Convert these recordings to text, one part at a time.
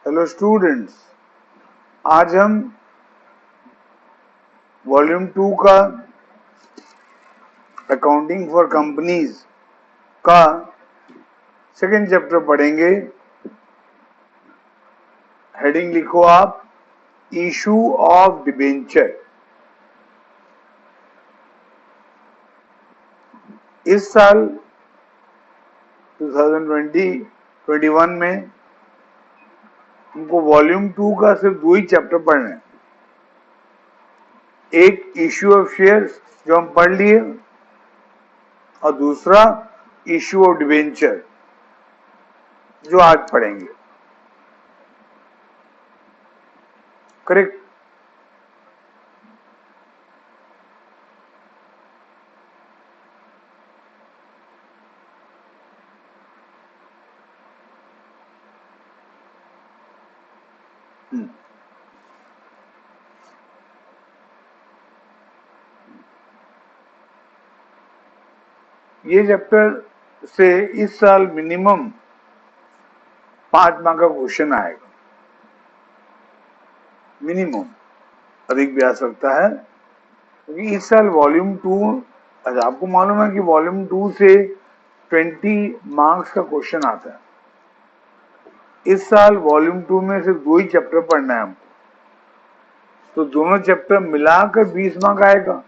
Hello students, आज हम volume 2 का अकाउंटिंग फॉर कंपनीज का सेकेंड चैप्टर पढ़ेंगे। हेडिंग लिखो आप, इशू ऑफ डिबेंचर। इस साल 2020-21 में हमको वॉल्यूम 2 का सिर्फ 2 ही चैप्टर पढ़ने हैं। एक इशू ऑफ शेयर्स जो हम पढ़ लिए और दूसरा इशू ऑफ डिबेंचर जो आज पढ़ेंगे। करेक्ट। ये चैप्टर से इस साल मिनिमम 5 मार्क का क्वेश्चन आएगा, मिनिमम। अधिक भी आ सकता है क्योंकि इस साल वॉल्यूम 2, अच्छा आपको मालूम है कि वॉल्यूम 2 से 20 मार्क्स का क्वेश्चन आता है। इस साल वॉल्यूम 2 में सिर्फ 2 ही चैप्टर पढ़ना है हमको, तो दोनों चैप्टर मिलाकर 20 मार्क आएगा,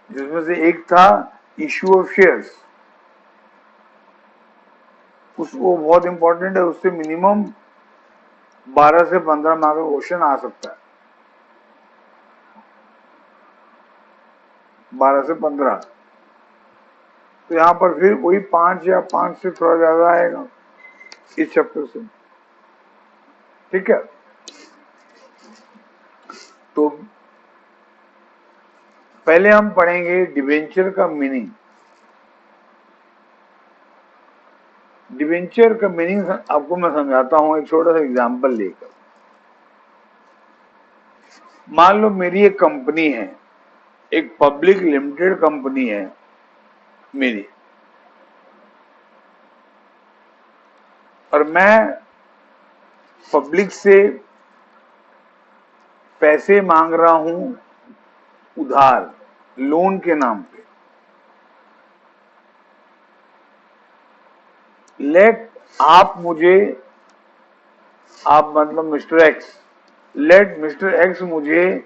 जिसमें से एक था इशू ऑफ शेयर्स। वो बहुत इंपॉर्टेंट है, उससे मिनिमम 12 से 15 मार्क का क्वेश्चन आ सकता है। 12 से 15, तो यहाँ पर फिर वही 5 या 5 से थोड़ा ज्यादा आएगा इस चैप्टर से। ठीक है, तो पहले हम पढ़ेंगे डिबेंचर का मीनिंग। डिबेंचर का मीनिंग आपको मैं समझाता हूं एक छोटा सा एग्जांपल लेकर। मान लो मेरी एक कंपनी है, एक पब्लिक लिमिटेड कंपनी है मेरी, और मैं पब्लिक से पैसे मांग रहा हूं उधार, लोन के नाम पे। लेट आप मतलब mister X, let mister X मुझे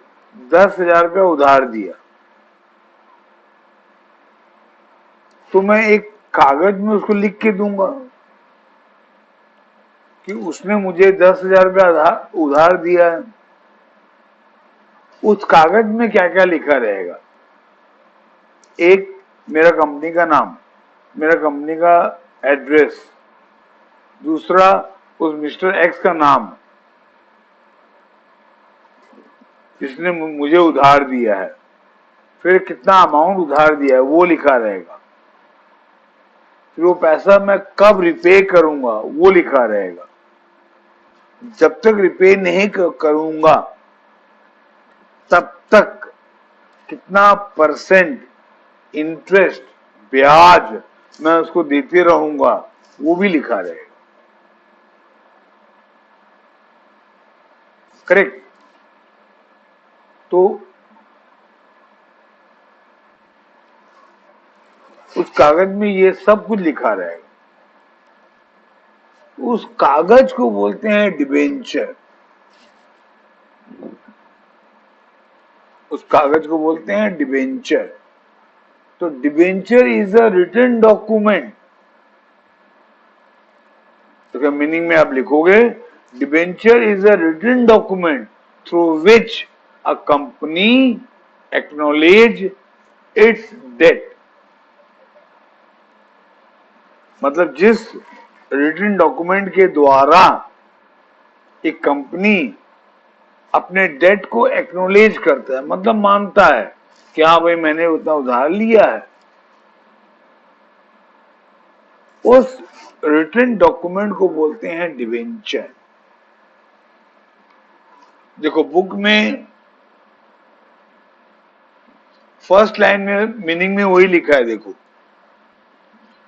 10,000 रुपया उधार दिया, तो मैं एक कागज में उसको लिख के दूंगा कि उसने मुझे 10,000 रुपया उधार दिया है। उस कागज में क्या क्या लिखा रहेगा? एक, मेरा कंपनी का नाम, मेरा कंपनी का एड्रेस। दूसरा, उस मिस्टर एक्स का नाम जिसने मुझे उधार दिया है। फिर कितना अमाउंट उधार दिया है वो लिखा रहेगा। फिर वो पैसा मैं कब रिपे करूंगा वो लिखा रहेगा। जब तक रिपे नहीं करूंगा तब तक कितना परसेंट इंटरेस्ट, ब्याज मैं उसको देते रहूंगा वो भी लिखा रहेगा। करेक्ट। तो उस कागज में ये सब कुछ लिखा रहेगा। उस कागज को बोलते हैं डिबेंचर। उस कागज को बोलते हैं डिबेंचर। तो debenture is a written document. तो क्या मीनिंग में आप लिखोगे, debenture is a written document through which a company acknowledge its debt. मतलब जिस रिटन डॉक्यूमेंट के द्वारा एक कंपनी अपने डेट को एक्नॉलेज करता है, मतलब मानता है कि हाँ भाई मैंने उतना उधार लिया है, उस रिटन डॉक्यूमेंट को बोलते हैं डिबेंचर। देखो बुक में फर्स्ट लाइन में मीनिंग में वही लिखा है। देखो,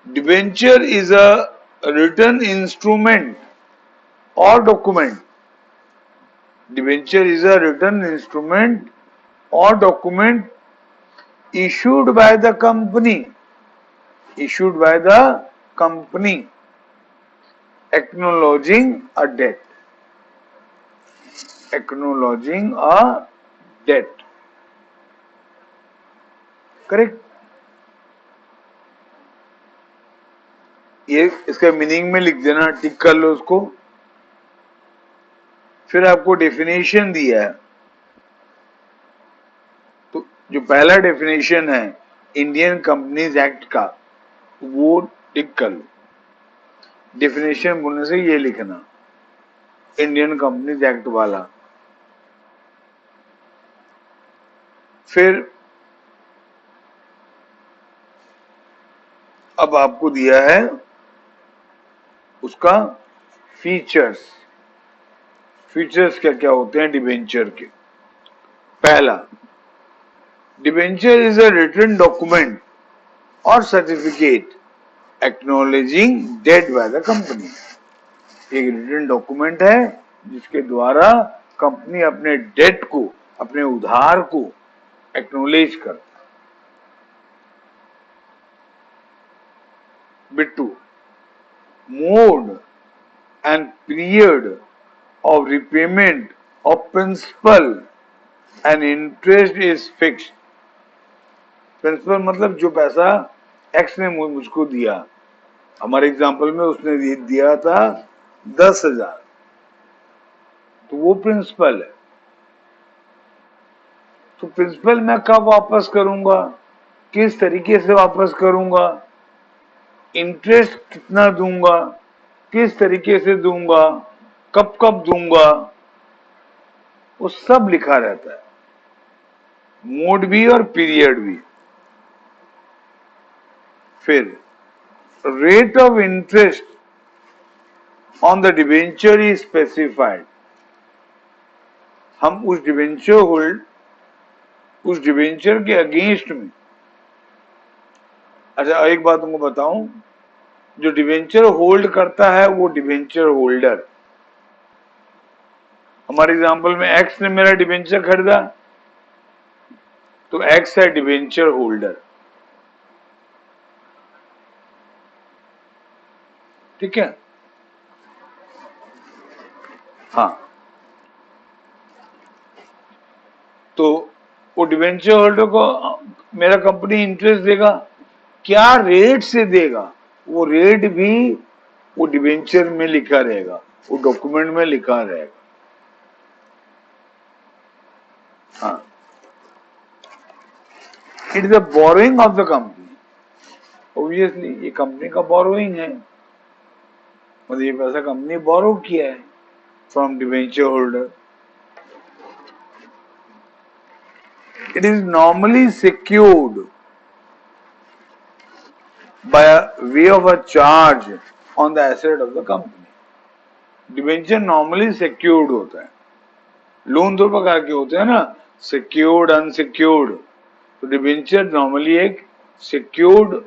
debenture is a written instrument or document. Debenture is a written instrument or document issued by the company. Issued by the company acknowledging a debt. Acknowledging a debt. Correct. ये इसका meaning में लिख देना, टिक कर लो उसको. फिर आपको डेफिनेशन दिया है, तो जो पहला डेफिनेशन है इंडियन कंपनीज एक्ट का, वो टिक कर लो. डेफिनेशन बोलने से ये लिखना, इंडियन कंपनीज एक्ट वाला. फिर अब आपको दिया है उसका फीचर्स. फीचर्स क्या क्या होते हैं डिबेंचर के. पहला, debenture is a written document और certificate acknowledging debt by the company. एक रिटन डॉक्यूमेंट है जिसके द्वारा कंपनी अपने डेट को, अपने उधार को एक्नॉलेज करता है. बिट्टू, mode and period of repayment of principal and interest is fixed. Principal मतलब जो पैसा एक्स ने मुझको दिया, हमारे एग्जांपल में उसने दिया था 10,000, तो वो प्रिंसिपल है. तो प्रिंसिपल मैं कब वापस करूंगा, किस तरीके से वापस करूंगा, इंटरेस्ट कितना दूंगा, किस तरीके से दूंगा, कब कब दूंगा, वो सब लिखा रहता है. मोड भी और पीरियड भी. फिर rate of interest on the debenture is specified. हम उस डिबेंचर के अगेंस्ट में. अच्छा, एक बात तुमको बताऊं, जो डिबेंचर होल्ड करता है वो डिबेंचर होल्डर. हमारे एग्जाम्पल में एक्स ने मेरा डिबेंचर खरीदा, तो एक्स है डिबेंचर होल्डर. ठीक है. हाँ, तो वो डिबेंचर होल्डर को मेरा कंपनी इंटरेस्ट देगा, क्या रेट से देगा, वो रेट भी वो डिबेंचर में लिखा रहेगा, वो डॉक्यूमेंट में लिखा रहेगा. हाँ, it is the borrowing of the company. Obviously ये कंपनी का बोरोइंग है, मतलब ये पैसा कंपनी बोरो किया है from debenture holder. It is normally secured by a way of a charge on the asset of the company. Debenture normally secured होता है. लोन दो प्रकार के होते हैं ना, सिक्योर्ड, अनसिक्योर्ड. तो डिबेंचर नॉर्मली एक सिक्योर्ड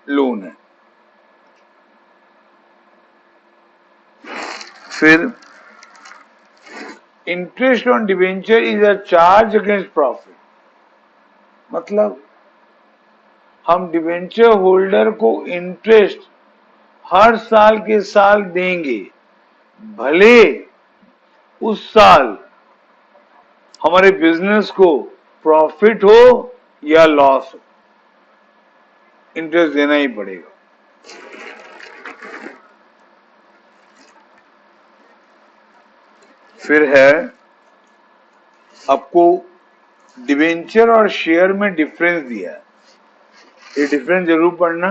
लोन है. फिर interest on debenture is a charge against profit. मतलब हम डिबेंचर होल्डर को इंटरेस्ट हर साल के साल देंगे, भले उस साल हमारे बिजनेस को प्रॉफिट हो या लॉस हो, इंटरेस्ट देना ही पड़ेगा. फिर है, आपको डिबेंचर और शेयर में डिफरेंस दिया है. ये डिफरेंस जरूर पढ़ना,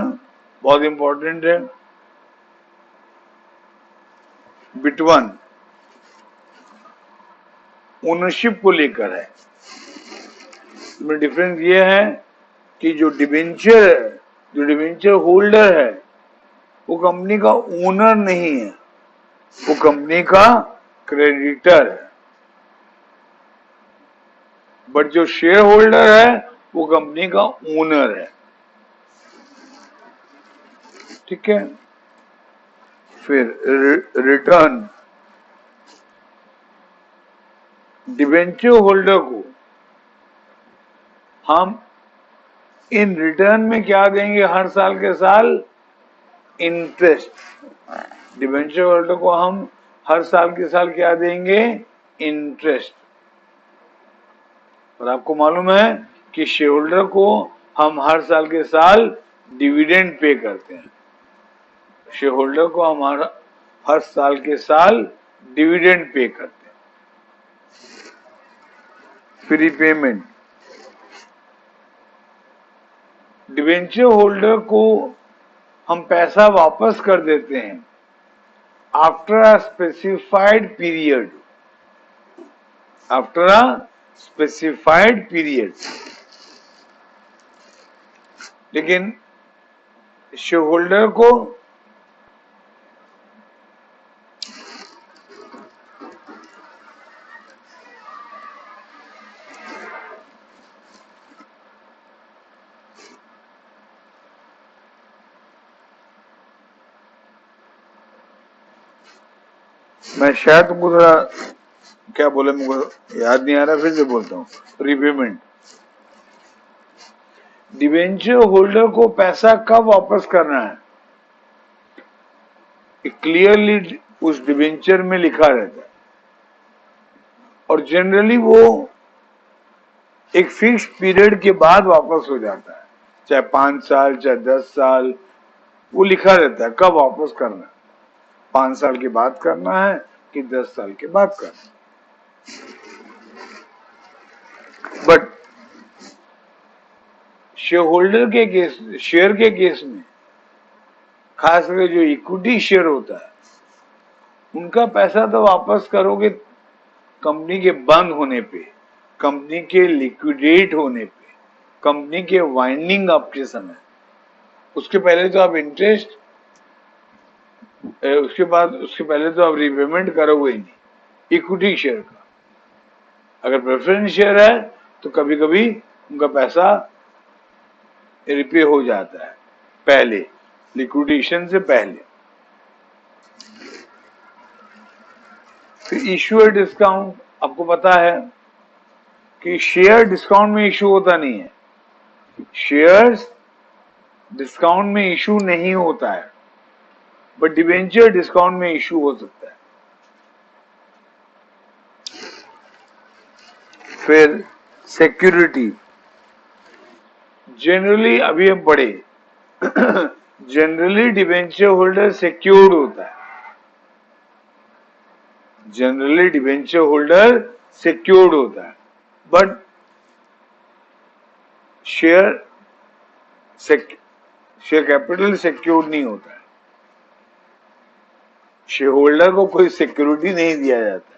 बहुत इंपॉर्टेंट है. बिट 1 ओनरशिप को लेकर है. इसमें डिफरेंस ये है कि जो डिबेंचर होल्डर है वो कंपनी का ओनर नहीं है, वो कंपनी का क्रेडिटर है. बट जो शेयर होल्डर है वो कंपनी का ओनर है. ठीक है. फिर रिटर्न, डिबेंचर होल्डर को हम इन रिटर्न में क्या देंगे? हर साल के साल इंटरेस्ट। डिबेंचर होल्डर को हम हर साल के साल क्या देंगे? इंटरेस्ट। और आपको मालूम है कि शेयर होल्डर को हम हर साल के साल डिविडेंड पे करते हैं। शेयर होल्डर को हमारा हर साल के साल डिविडेंड पे करते हैं। फ्री पेमेंट, डिवेंचर होल्डर को हम पैसा वापस कर देते हैं after a specified period. After a specified period. लेकिन शेयर होल्डर को मैं शायद तुमको थोड़ा क्या बोले, मुझको याद नहीं आ रहा, फिर से बोलता हूँ। रीपेमेंट, डिवेंचर होल्डर को पैसा कब वापस करना है? क्लियरली उस डिवेंचर में लिखा रहता है और जनरली वो एक फिक्स पीरियड के बाद वापस हो जाता है, चाहे 5 साल चाहे 10 साल, वो लिखा रहता है कब वापस करना है। 5 साल के बाद करना है कि 10 साल के बाद करना है। बट शेयर होल्डर के केस, शेयर के केस में, खास करके जो इक्विटी शेयर होता है, उनका पैसा तो वापस करोगे कंपनी के बंद होने पे, कंपनी के लिक्विडेट होने पे, कंपनी के वाइंडिंग अप के समय। उसके पहले तो आप इंटरेस्ट, उसके पहले तो आप रीपेमेंट करोगे ही नहीं इक्विटी शेयर का। अगर प्रेफरेंस शेयर है तो कभी कभी उनका पैसा रिपे हो जाता है पहले, लिक्विडेशन से पहले। फिर इश्यूअर डिस्काउंट, आपको पता है कि शेयर डिस्काउंट में इशू होता नहीं है, शेयर्स डिस्काउंट में इशू नहीं होता है, बट डिवेंचर डिस्काउंट में इशू हो सकता है। फिर सिक्योरिटी, जनरली अभी हम पढ़े, जनरली डिवेंचर होल्डर सिक्योर्ड होता है, जनरली डिवेंचर होल्डर सिक्योर्ड होता है, बट शेयर कैपिटल सिक्योर्ड नहीं होता है। शेयर होल्डर को कोई सिक्योरिटी नहीं दिया जाता।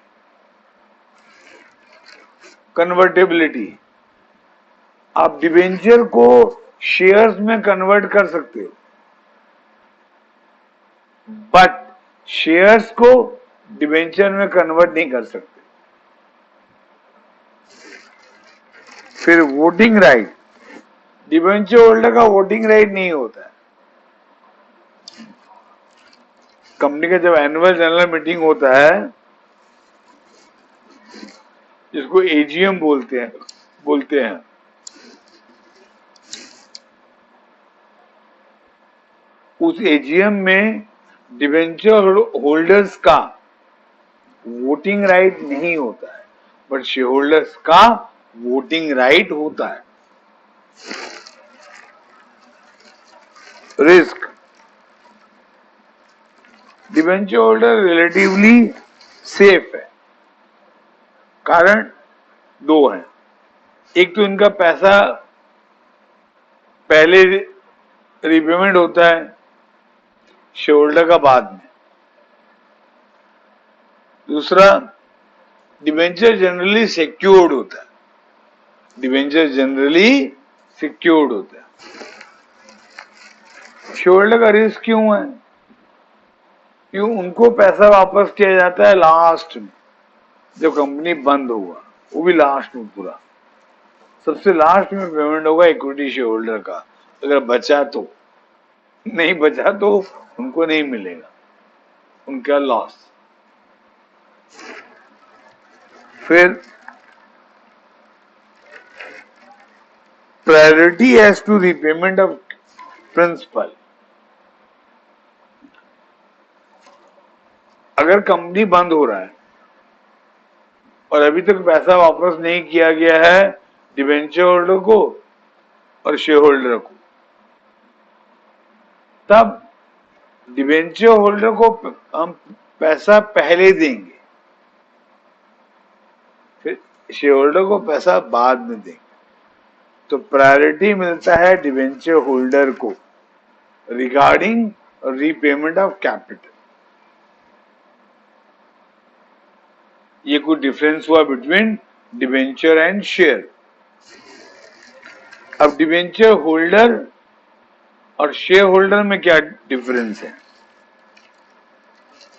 कन्वर्टेबिलिटी, आप डिवेंचर को शेयर्स में कन्वर्ट कर सकते हो, बट शेयर्स को डिवेंचर में कन्वर्ट नहीं कर सकते। फिर वोटिंग राइट, डिवेंचर होल्डर का वोटिंग राइट नहीं होता है। कंपनी का जब एनुअल जनरल मीटिंग होता है, जिसको एजीएम बोलते हैं, उस एजीएम में डिवेंचर होल्डर्स का वोटिंग राइट नहीं होता है, बट शेयर होल्डर्स का वोटिंग राइट होता है। Risk, debenture holder relatively safe है। कारण दो हैं, एक तो इनका पैसा पहले रीपेमेंट होता है शेयर होल्डर का बाद में, दूसरा डिवेंचर जनरली सिक्योर्ड होता है, डिवेंचर जनरली सिक्योर्ड होता है। शेयर होल्डर का रिस्क क्यों है? क्यों? उनको पैसा वापस किया जाता है लास्ट में, जब कंपनी बंद होगा, वो भी लास्ट में, पूरा सबसे लास्ट में पेमेंट होगा इक्विटी शेयर होल्डर का, अगर बचा तो, नहीं बचा तो उनको नहीं मिलेगा। उनका लॉस। फिर priority as to repayment of principal. अगर कंपनी बंद हो रहा है और अभी तक पैसा वापस नहीं किया गया है डिबेंचर होल्डर को और शेयर होल्डर को, तब डिबेंचर होल्डर को हम पैसा पहले देंगे, फिर शेयर होल्डर को पैसा बाद में देंगे। तो प्रायोरिटी मिलता है डिबेंचर होल्डर को रिगार्डिंग रीपेमेंट ऑफ कैपिटल। ये कोई डिफरेंस हुआ बिटवीन डिबेंचर एंड शेयर। अब डिबेंचर होल्डर और शेयर होल्डर में क्या डिफरेंस है?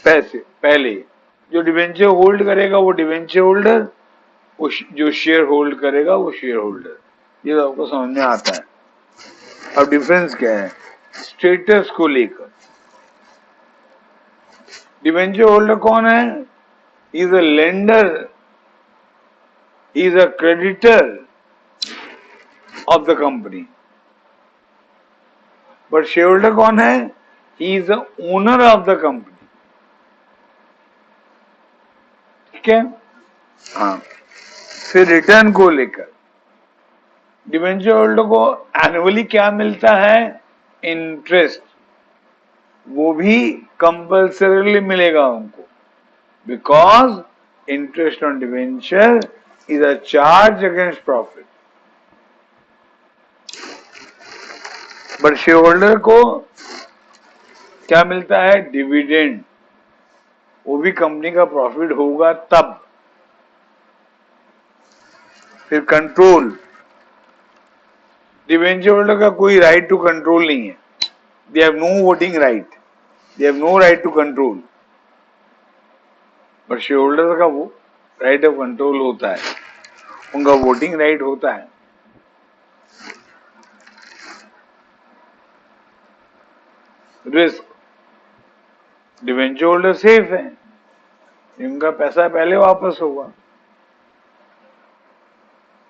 पैसे पहले जो डिबेंचर होल्ड करेगा वो डिबेंचर होल्डर, वो जो शेयर होल्ड करेगा वो शेयर होल्डर। ये तो आपको समझ में आता है। अब डिफरेंस क्या है? स्टेटस को लेकर। डिबेंचर होल्डर कौन है? He is a lender, he is a creditor of the company. But share holder कौन है? He is the owner of the company. ठीक है? हाँ। फिर रिटर्न को लेकर डिबेंचर होल्डर को एनुअली क्या मिलता है? इंटरेस्ट। वो भी कंपल्सरीली मिलेगा उनको, because interest on debenture is a charge against profit. But share holder को क्या मिलता है? डिविडेंड। वो भी कंपनी का प्रॉफिट होगा तब। फिर कंट्रोल। डिबेंचर होल्डर का कोई राइट टू कंट्रोल नहीं है। They have no voting right, they have no right to control. But shareholder का वो राइट ऑफ कंट्रोल होता है, उनका वोटिंग राइट होता है। रिस्क। डिबेंचर होल्डर सेफ है, इनका पैसा पहले वापस होगा।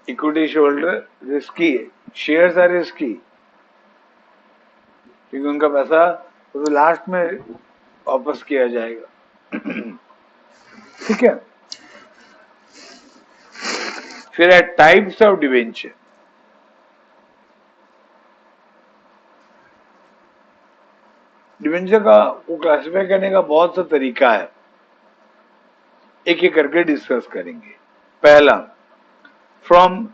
इक्विटी शेयर होल्डर रिस्की है, शेयर्स आर रिस्की, क्योंकि उनका पैसा तो लास्ट में वापस किया जाएगा। ठीक है? फिर है टाइप्स ऑफ डिबेंचर। डिबेंचर का वो क्लासिफाई करने का बहुत सा तरीका है, एक एक करके डिस्कस करेंगे। पहला, from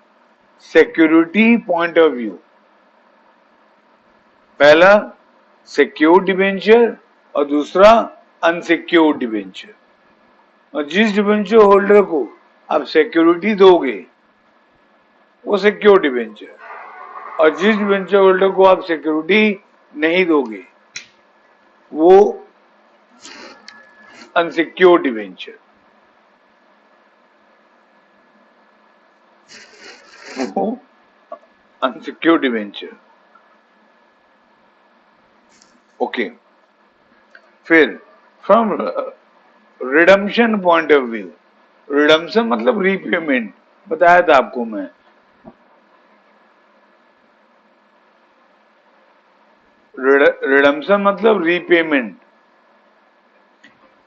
security point of view. पहला सिक्योर्ड डिबेंचर और दूसरा अनसिक्योर्ड डिबेंचर। और जिस डिबेंचर होल्डर को आप सिक्योरिटी दोगे वो सिक्योर्ड डिबेंचर, और जिस डिबेंचर होल्डर को आप सिक्योरिटी नहीं दोगे वो अनसिक्योर्ड डिबेंचर। वो अनसिक्योर्ड डिबेंचर। ओके। फिर from redemption point of view. Redemption मतलब रीपेमेंट, बताया था आपको मैं। रिडम्पशन मतलब रीपेमेंट।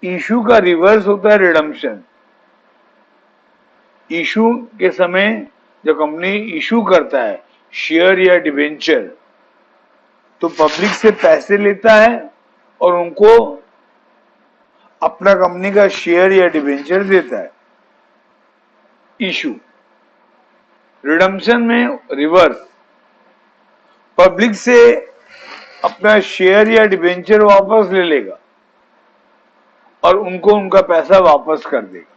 इशू का रिवर्स होता है रिडम्पशन। इशू के समय जब कंपनी इशू करता है शेयर या डिबेंचर, तो पब्लिक से पैसे लेता है और उनको अपना कंपनी का शेयर या डिबेंचर देता है। इशू। रिडम्पशन में रिवर्स, पब्लिक से अपना शेयर या डिबेंचर वापस ले लेगा और उनको उनका पैसा वापस कर देगा।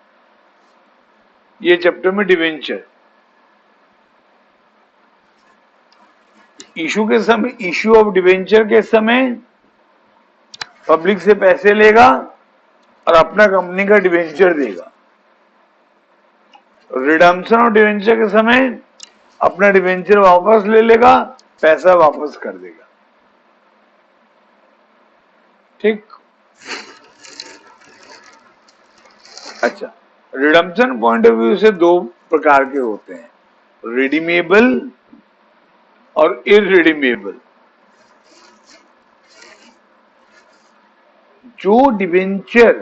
ये चैप्टर में डिबेंचर। इशू के समय, इशू ऑफ डिबेंचर के समय पब्लिक से पैसे लेगा और अपना कंपनी का डिबेंचर देगा। रिडम्पशन ऑफ डिबेंचर के समय अपना डिबेंचर वापस ले लेगा, पैसा वापस कर देगा। ठीक। अच्छा, रिडम्पशन पॉइंट ऑफ व्यू से दो प्रकार के होते हैं, रिडीमेबल और इररिडीमेबल। जो डिबेंचर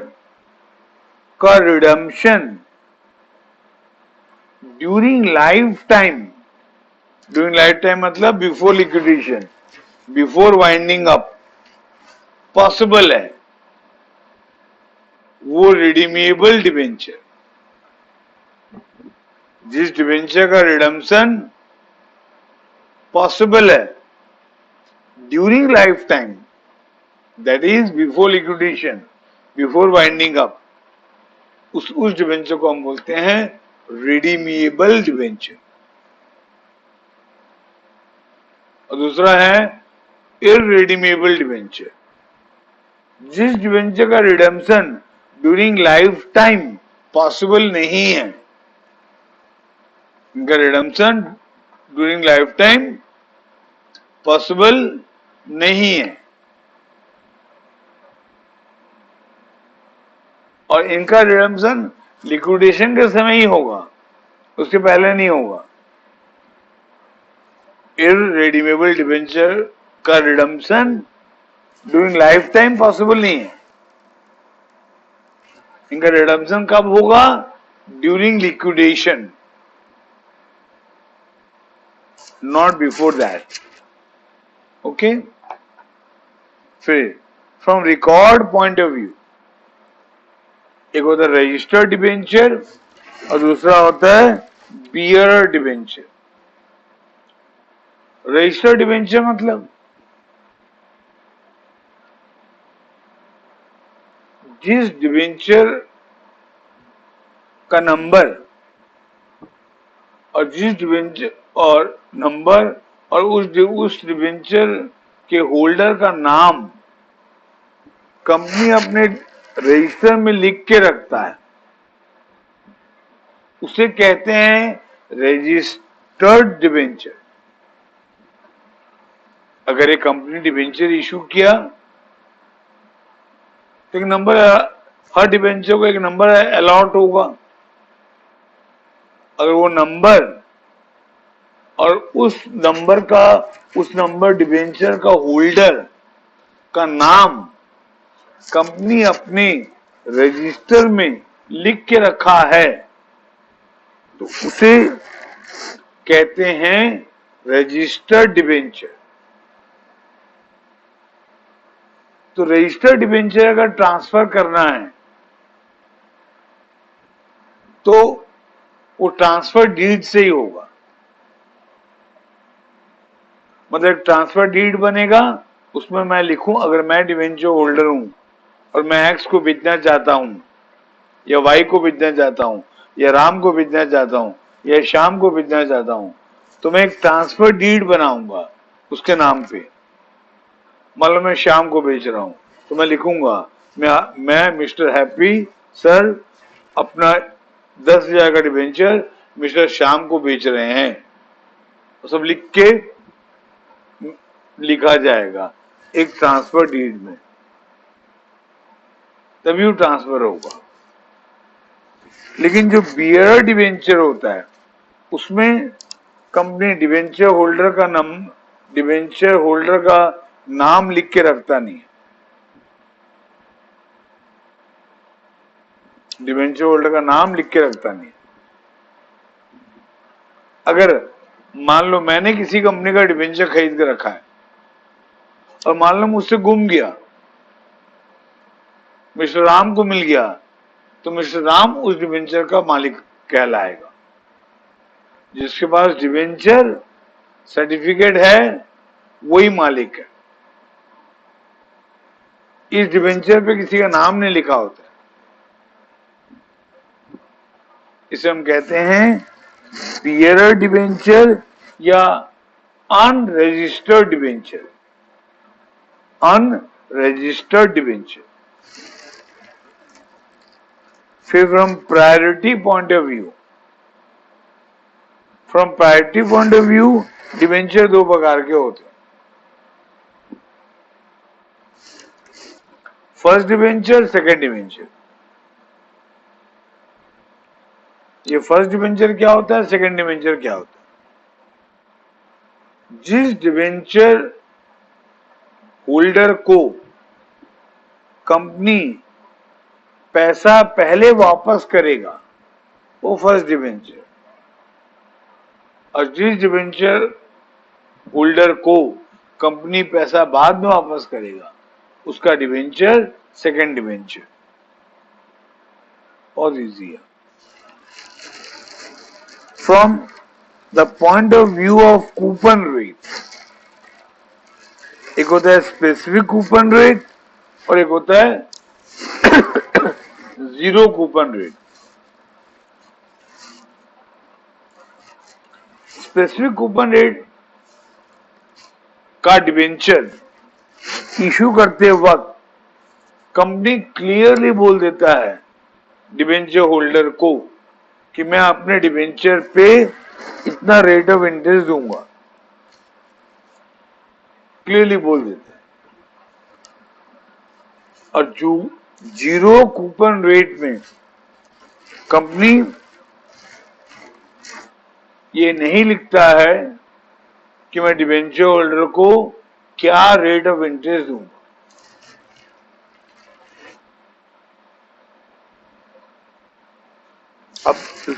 का रिडम्पशन ड्यूरिंग लाइफ टाइम मतलब before liquidation, before winding up possible है, वो रिडीमेबल डिबेंचर। जिस डिबेंचर का रिडम्पशन पॉसिबल है during life time, that is before liquidation, before winding up, उस डिबेंचर को हम बोलते हैं रिडीमेबल डिबेंचर। और दूसरा है इररिडीमेबल डिबेंचर। जिस डिबेंचर का redemption during life time possible नहीं है, इनका redemption during life time possible नहीं है, और इनका रिडम्पशन लिक्विडेशन के समय ही होगा, उसके पहले नहीं होगा। इररिडीमेबल डिबेंचर का redemption during life time possible नहीं है, इनका रिडम्पशन कब होगा? During liquidation, not before that. Okay, फिर from record point of view, एक होता है रजिस्टर्ड डिबेंचर और दूसरा होता है बियरर डिबेंचर। रजिस्टर्ड डिबेंचर मतलब जिस डिबेंचर का नंबर और जिस डिबेंचर और नंबर और उस डिबेंचर के होल्डर का नाम कंपनी अपने रजिस्टर में लिख के रखता है, उसे कहते हैं रजिस्टर्ड डिबेंचर। अगर एक कंपनी डिबेंचर इशू किया तो एक नंबर, हर डिबेंचर को एक नंबर अलॉट होगा। अगर वो नंबर और उस नंबर डिबेंचर का होल्डर का नाम कंपनी अपने रजिस्टर में लिख के रखा है तो उसे कहते हैं रजिस्टर्ड डिबेंचर। तो रजिस्टर्ड डिबेंचर अगर ट्रांसफर करना है तो वो ट्रांसफर डीड से ही होगा। मतलब ट्रांसफर डीड बनेगा, उसमें मैं लिखूं अगर मैं डिबेंचर होल्डर हूं और मैं एक्स को बेचना चाहता हूं या वाई को बेचना चाहता हूं या राम को बेचना चाहता हूं या श्याम को बेचना चाहता हूं, तो मैं एक ट्रांसफर डीड बनाऊंगा उसके नाम पे। मतलब मैं श्याम को बेच रहा हूं तो मैं लिखूंगा मैं मिस्टर हैप्पी सर अपना 10,000 का डिबेंचर मिस्टर श्याम को बेच रहे हैं, तो सब लिख के लिखा जाएगा एक ट्रांसफर डीड में, तभी वो ट्रांसफर होगा। लेकिन जो बियरर डिबेंचर होता है उसमें कंपनी डिबेंचर होल्डर का नाम लिख के रखता नहीं है। डिबेंचर होल्डर का नाम लिख के रखता नहीं। अगर मान लो मैंने किसी कंपनी का डिबेंचर खरीद के रखा है और मान लो मुझसे गुम गया, मिस्टर राम को मिल गया, तो मिस्टर राम उस डिबेंचर का मालिक कहलाएगा। जिसके पास डिबेंचर सर्टिफिकेट है वही मालिक है। इस डिबेंचर पे किसी का नाम नहीं लिखा होता है, इसे हम कहते हैं बियरर डिबेंचर या अनरजिस्टर्ड डिबेंचर। Unregistered debenture. फिर from priority point of view, debenture दो प्रकार के होते हैं। First debenture, second debenture. ये फर्स्ट डिबेंचर क्या होता है, सेकंड डिबेंचर क्या होता है। जिस डिबेंचर होल्डर को कंपनी पैसा पहले वापस करेगा वो फर्स्ट डिबेंचर, और जिस डिबेंचर होल्डर को कंपनी पैसा बाद में वापस करेगा उसका डिबेंचर सेकंड डिबेंचर। बहुत इजी है। From the point of view of coupon rate, एक होता है स्पेसिफिक कूपन रेट और एक होता है zero coupon rate. Specific coupon rate का डिबेंचर इशू करते वक्त कंपनी क्लियरली बोल देता है डिबेंचर होल्डर को कि मैं अपने डिबेंचर पे इतना रेट ऑफ इंटरेस्ट दूंगा, क्लियरली बोल देता है। और जो जीरो कूपन रेट में कंपनी ये नहीं लिखता है कि मैं डिबेंचर होल्डर को क्या रेट ऑफ इंटरेस्ट दूंगा। अब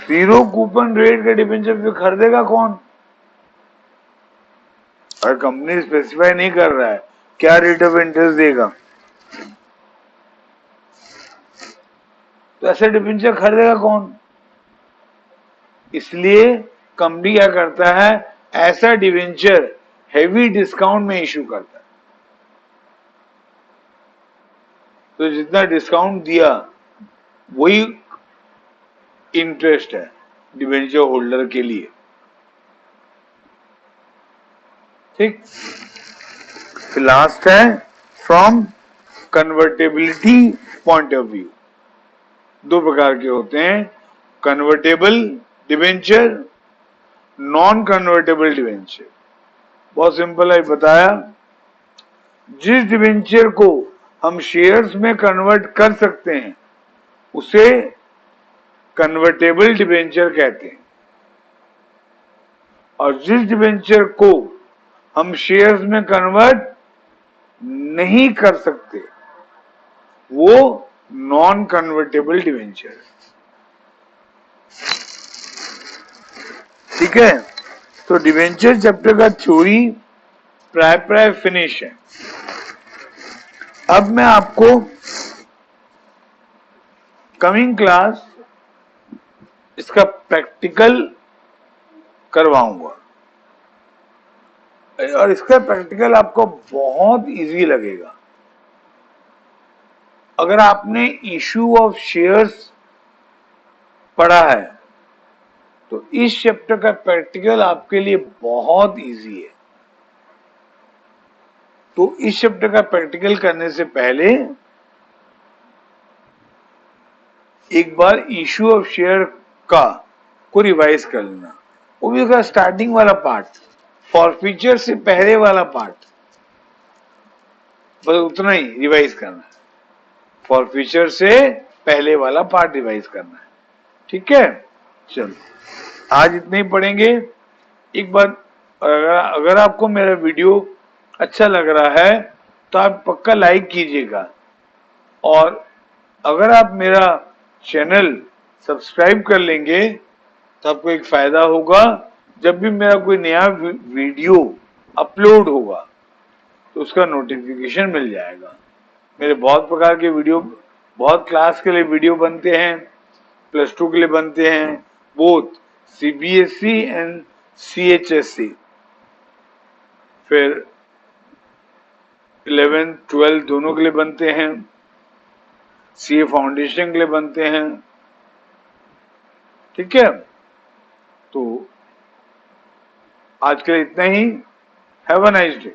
जीरो कूपन रेट का डिबेंचर फिर खरीदेगा कौन? और कंपनी स्पेसिफाई नहीं कर रहा है क्या रेट ऑफ इंटरेस्ट देगा, तो ऐसे डिबेंचर खरीदेगा कौन? इसलिए कंपनी क्या करता है, ऐसा डिबेंचर हेवी डिस्काउंट में इशू करता है। तो जितना डिस्काउंट दिया वही इंटरेस्ट है डिबेंचर होल्डर के लिए। ठीक। फिर लास्ट है from convertibility point of view. दो प्रकार के होते हैं, convertible debenture, non convertible debenture. बहुत सिंपल है, बताया। जिस डिबेंचर को हम शेयर्स में कन्वर्ट कर सकते हैं उसे कन्वर्टेबल डिबेंचर कहते हैं, और जिस डिबेंचर को हम शेयर्स में कन्वर्ट नहीं कर सकते वो नॉन कन्वर्टेबल डिबेंचर है। ठीक है। तो डिबेंचर चैप्टर का थ्योरी प्राय फिनिश है। अब मैं आपको कमिंग क्लास इसका प्रैक्टिकल करवाऊंगा, और इसका प्रैक्टिकल आपको बहुत इजी लगेगा। अगर आपने इशू ऑफ शेयर्स पढ़ा है तो इस चैप्टर का प्रैक्टिकल आपके लिए बहुत इजी है। तो इस चैप्टर का प्रैक्टिकल करने से पहले एक बार इशू ऑफ शेयर का को रिवाइज कर लेना, वो भी उसका स्टार्टिंग वाला पार्ट, फॉरफीचर से पहले वाला पार्ट, बस उतना ही रिवाइज करना है। फॉरफीचर से पहले वाला पार्ट रिवाइज करना है। ठीक है, चलो आज इतने ही पढ़ेंगे। एक बार अगर आपको मेरा वीडियो अच्छा लग रहा है तो आप पक्का लाइक कीजिएगा, और अगर आप मेरा चैनल सब्सक्राइब कर लेंगे तो आपको एक फायदा होगा, जब भी मेरा कोई नया वीडियो अपलोड होगा तो उसका नोटिफिकेशन मिल जाएगा। मेरे बहुत प्रकार के वीडियो, बहुत क्लास के लिए वीडियो बनते हैं, +2 के लिए बनते हैं, बोथ CBSE एंड CHSE, फिर 11th 12th दोनों के लिए बनते हैं, CA फाउंडेशन के लिए बनते हैं। ठीक है, तो आज के लिए इतना ही। Have a nice day.